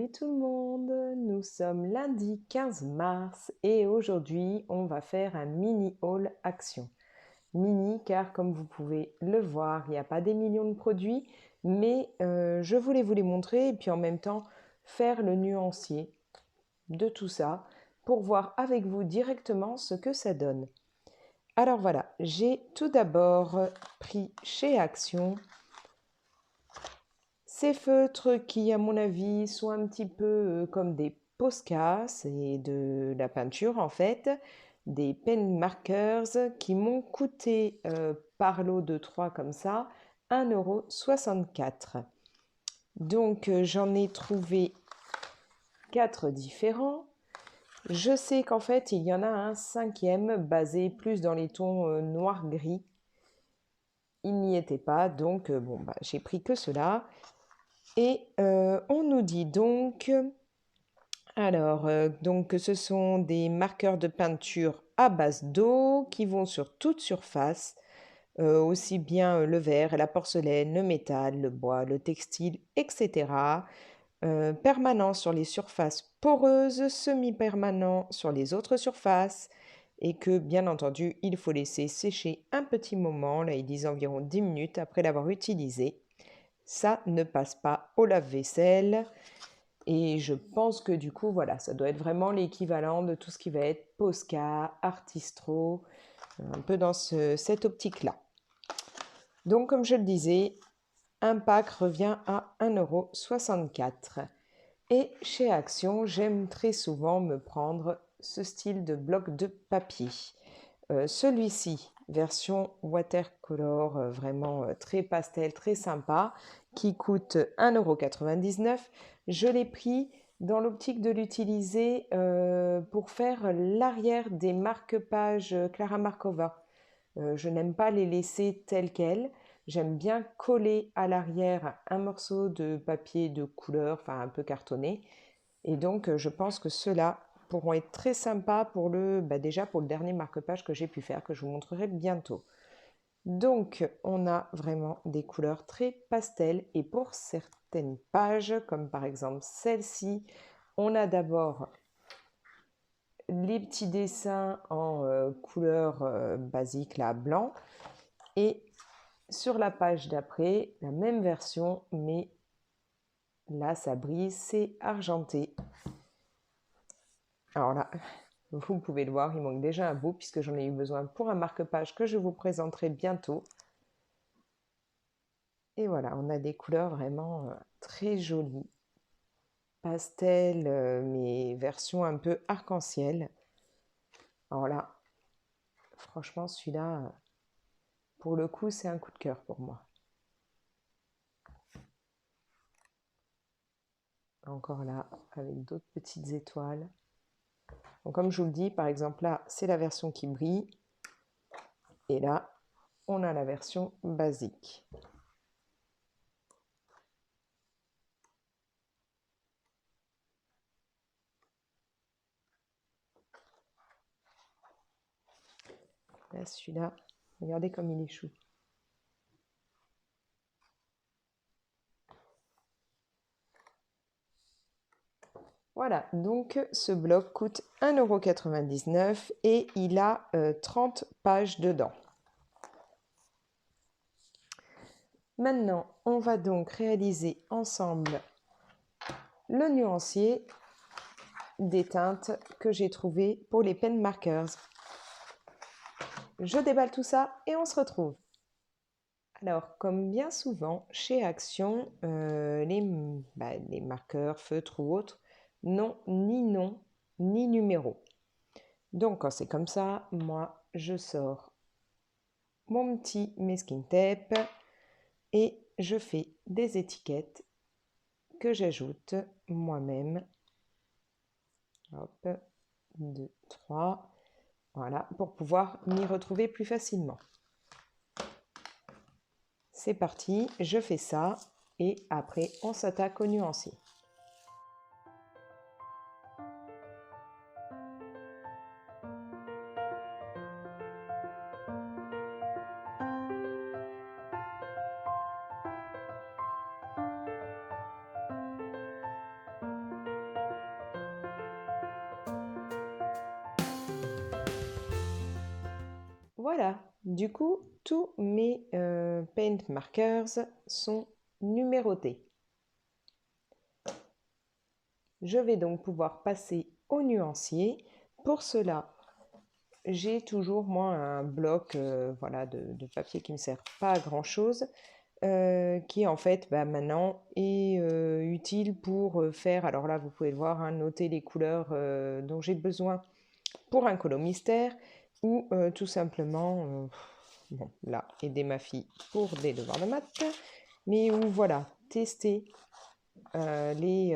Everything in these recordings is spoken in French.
Salut tout le monde, nous sommes lundi 15 mars et aujourd'hui on va faire un mini haul action. Mini car comme vous pouvez le voir, il n'y a pas des millions de produits, mais je voulais vous les montrer et puis en même temps faire le nuancier de tout ça pour voir avec vous directement ce que ça donne. Alors voilà, j'ai tout d'abord pris chez Action ces feutres qui, à mon avis, sont un petit peu comme des Posca, c'est de la peinture en fait, des pen markers qui m'ont coûté par lot de 3 comme ça 1,64 €. Donc j'en ai trouvé 4 différents. Je sais qu'en fait il y en a un cinquième basé plus dans les tons noir-gris. Il n'y était pas, donc bon, bah, j'ai pris que cela. Et on nous dit donc, donc ce sont des marqueurs de peinture à base d'eau qui vont sur toute surface, aussi bien le verre, la porcelaine, le métal, le bois, le textile, etc. Permanent sur les surfaces poreuses, semi-permanent sur les autres surfaces, et que bien entendu, il faut laisser sécher un petit moment, là ils disent environ 10 minutes après l'avoir utilisé. Ça ne passe pas au lave-vaisselle. Et je pense que du coup, voilà, ça doit être vraiment l'équivalent de tout ce qui va être Posca, Artistro, un peu dans cette optique-là. Donc, comme je le disais, un pack revient à 1,64 €. Et chez Action, j'aime très souvent me prendre ce style de bloc de papier. Celui-ci, version watercolor, vraiment très pastel, très sympa, qui coûte 1,99 €. Je l'ai pris dans l'optique de l'utiliser pour faire l'arrière des marque-pages Clara Markova. Je n'aime pas les laisser telles quelles. J'aime bien coller à l'arrière un morceau de papier de couleur, enfin un peu cartonné. Et donc, je pense que ceux-là pourront être très sympas pour déjà pour le dernier marque-page que j'ai pu faire, que je vous montrerai bientôt. Donc, on a vraiment des couleurs très pastel et pour certaines pages, comme par exemple celle-ci, on a d'abord les petits dessins en couleur basique, là, blanc, et sur la page d'après, la même version, mais là, ça brille, c'est argenté. Alors là, vous pouvez le voir, il manque déjà un bout puisque j'en ai eu besoin pour un marque-page que je vous présenterai bientôt. Et voilà, on a des couleurs vraiment très jolies. Pastel, mais version un peu arc-en-ciel. Alors là, franchement, celui-là, pour le coup, c'est un coup de cœur pour moi. Encore là, avec d'autres petites étoiles. Donc, comme je vous le dis, par exemple, là, c'est la version qui brille. Et là, on a la version basique. Là, celui-là, regardez comme il est chou. Voilà, donc ce bloc coûte 1,99 € et il a 30 pages dedans. Maintenant, on va donc réaliser ensemble le nuancier des teintes que j'ai trouvé pour les pen markers. Je déballe tout ça et on se retrouve. Alors, comme bien souvent chez Action, les marqueurs, feutres ou autres n'ont ni nom ni numéro. Donc, quand c'est comme ça, moi, je sors mon petit masking tape et je fais des étiquettes que j'ajoute moi-même. Hop, 2, 3. Voilà, pour pouvoir m'y retrouver plus facilement. C'est parti, je fais ça et après on s'attaque au nuancier. Voilà, du coup, tous mes paint markers sont numérotés. Je vais donc pouvoir passer au nuancier. Pour cela, j'ai toujours moi un bloc voilà, de papier qui ne me sert pas à grand chose, qui en fait maintenant est utile pour faire, alors là vous pouvez le voir, hein, noter les couleurs dont j'ai besoin pour un colo mystère, ou tout simplement, bon, là, aider ma fille pour des devoirs de maths, mais où voilà, tester les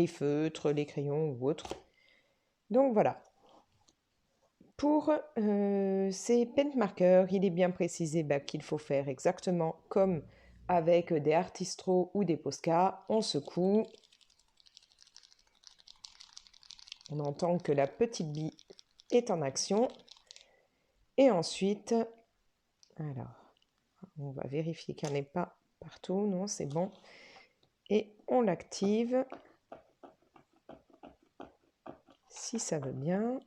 feutres, les crayons ou autres. Donc voilà. Pour ces paint markers, il est bien précisé qu'il faut faire exactement comme avec des Artistro ou des Posca. On secoue. On entend que la petite bille est en action. Et ensuite, alors, on va vérifier qu'elle n'est pas partout. Non, c'est bon. Et on l'active. Si ça veut bien.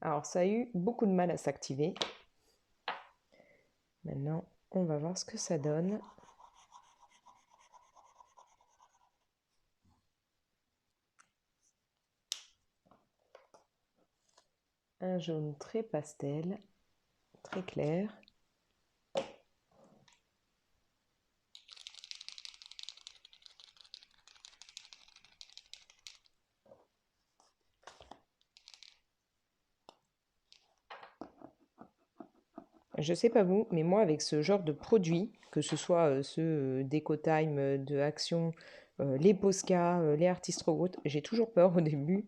Alors, ça a eu beaucoup de mal à s'activer. Maintenant, on va voir ce que ça donne. Un jaune très pastel, très clair. Je sais pas vous, mais moi avec ce genre de produit, que ce soit ceux d'EcoTime, de Action, les Posca, les Artist Robot, j'ai toujours peur au début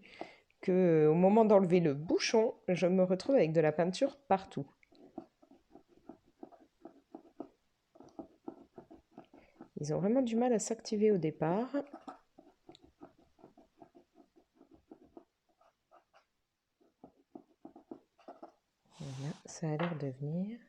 que au moment d'enlever le bouchon, je me retrouve avec de la peinture partout. Ils ont vraiment du mal à s'activer au départ. Voilà, ça a l'air de venir.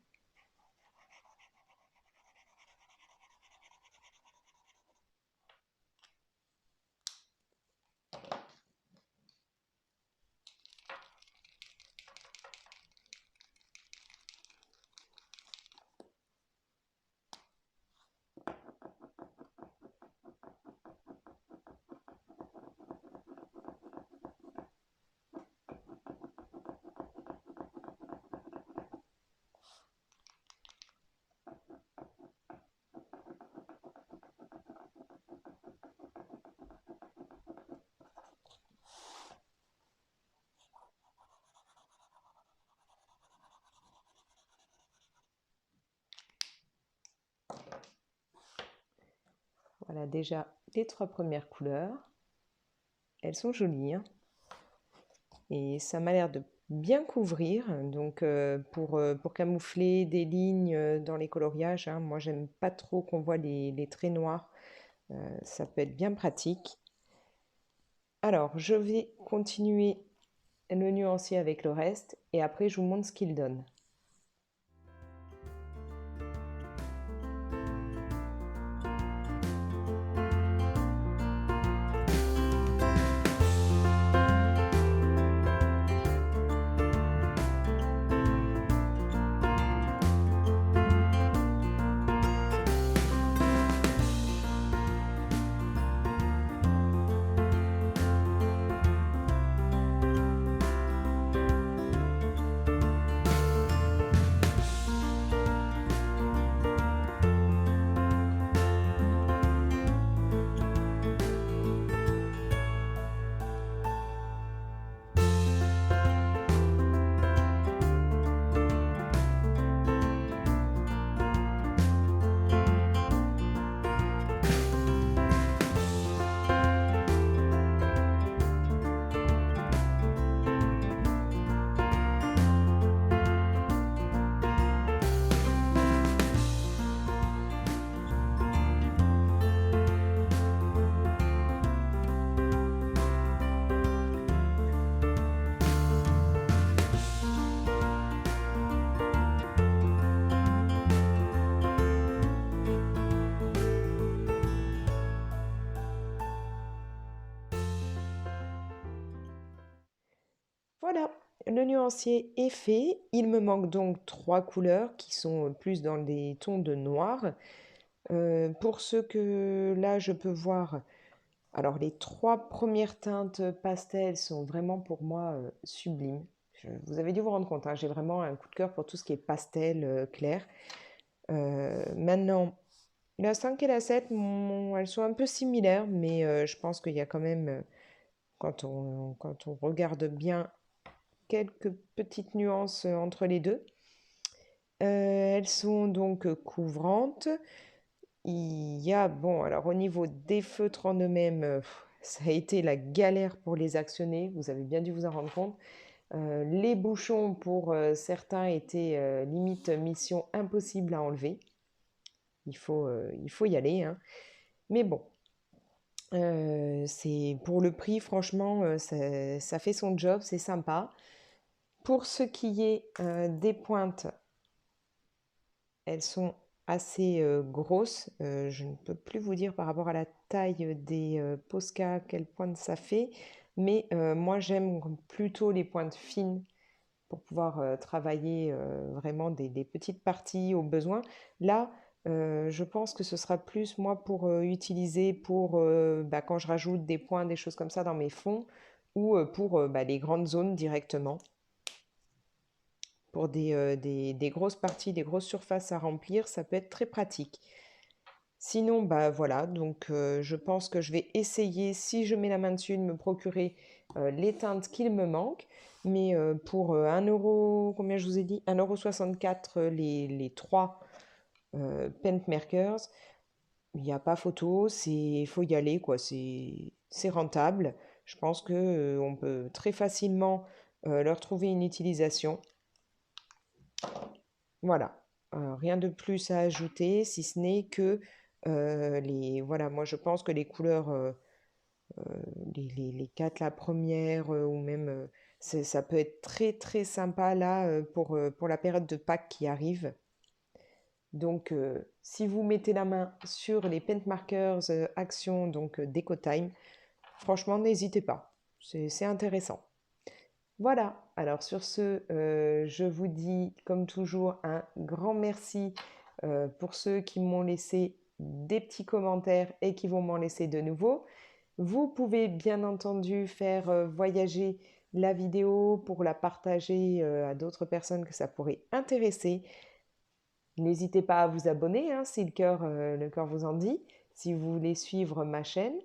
Voilà déjà les 3 premières couleurs. Elles sont jolies, hein, et ça m'a l'air de bien couvrir. Donc pour camoufler des lignes dans les coloriages, hein, moi j'aime pas trop qu'on voit les traits noirs. Ça peut être bien pratique. Alors je vais continuer le nuancier avec le reste et après je vous montre ce qu'il donne. Voilà, le nuancier est fait. Il me manque donc 3 couleurs qui sont plus dans des tons de noir. Pour ceux que là je peux voir, alors les 3 premières teintes pastel sont vraiment pour moi sublimes. Vous avez dû vous rendre compte, hein, j'ai vraiment un coup de cœur pour tout ce qui est pastel clair. Maintenant, la 5 et la 7, elles sont un peu similaires, mais je pense qu'il y a quand même, quand on regarde bien, quelques petites nuances entre les deux. Elles sont donc couvrantes. Il y a, bon, alors au niveau des feutres en eux-mêmes, ça a été la galère pour les actionner, vous avez bien dû vous en rendre compte. Les bouchons pour certains étaient limite mission impossible à enlever. Il faut y aller, hein. Mais bon, c'est pour le prix, franchement, ça fait son job, c'est sympa. Pour ce qui est des pointes, elles sont assez grosses. Je ne peux plus vous dire par rapport à la taille des Posca quelle pointe ça fait, mais moi j'aime plutôt les pointes fines pour pouvoir travailler vraiment des petites parties au besoin. Là, je pense que ce sera plus moi pour utiliser pour quand je rajoute des points, des choses comme ça dans mes fonds, ou pour les grandes zones directement. Pour des grosses parties, des grosses surfaces à remplir, ça peut être très pratique. Sinon, bah voilà, donc je pense que je vais essayer, si je mets la main dessus, de me procurer les teintes qu'il me manque. Mais pour 1 euro, combien je vous ai dit? 1,64 € les 3 Paint Markers, il n'y a pas photo, il faut y aller, quoi. C'est rentable. Je pense que on peut très facilement leur trouver une utilisation. Voilà, rien de plus à ajouter, si ce n'est que voilà, moi je pense que les couleurs, euh, les 4, la première, ou même, ça peut être très très sympa là pour la période de Pâques qui arrive. Donc, si vous mettez la main sur les Paint Markers Action, donc Deco Time, franchement, n'hésitez pas, c'est intéressant. Voilà, alors sur ce, je vous dis comme toujours un grand merci pour ceux qui m'ont laissé des petits commentaires et qui vont m'en laisser de nouveaux. Vous pouvez bien entendu faire voyager la vidéo pour la partager à d'autres personnes que ça pourrait intéresser. N'hésitez pas à vous abonner hein, si le cœur vous en dit, si vous voulez suivre ma chaîne.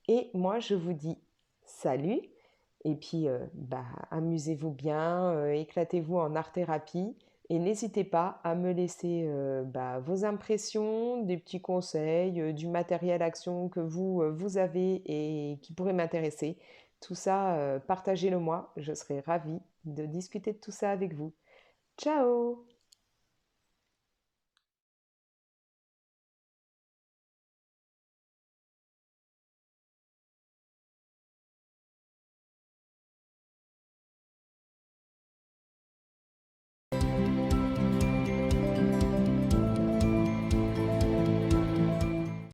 Et moi, je vous dis salut. Et puis, amusez-vous bien, éclatez-vous en art-thérapie. Et n'hésitez pas à me laisser vos impressions, des petits conseils, du matériel action que vous avez et qui pourrait m'intéresser. Tout ça, partagez-le moi. Je serai ravie de discuter de tout ça avec vous. Ciao!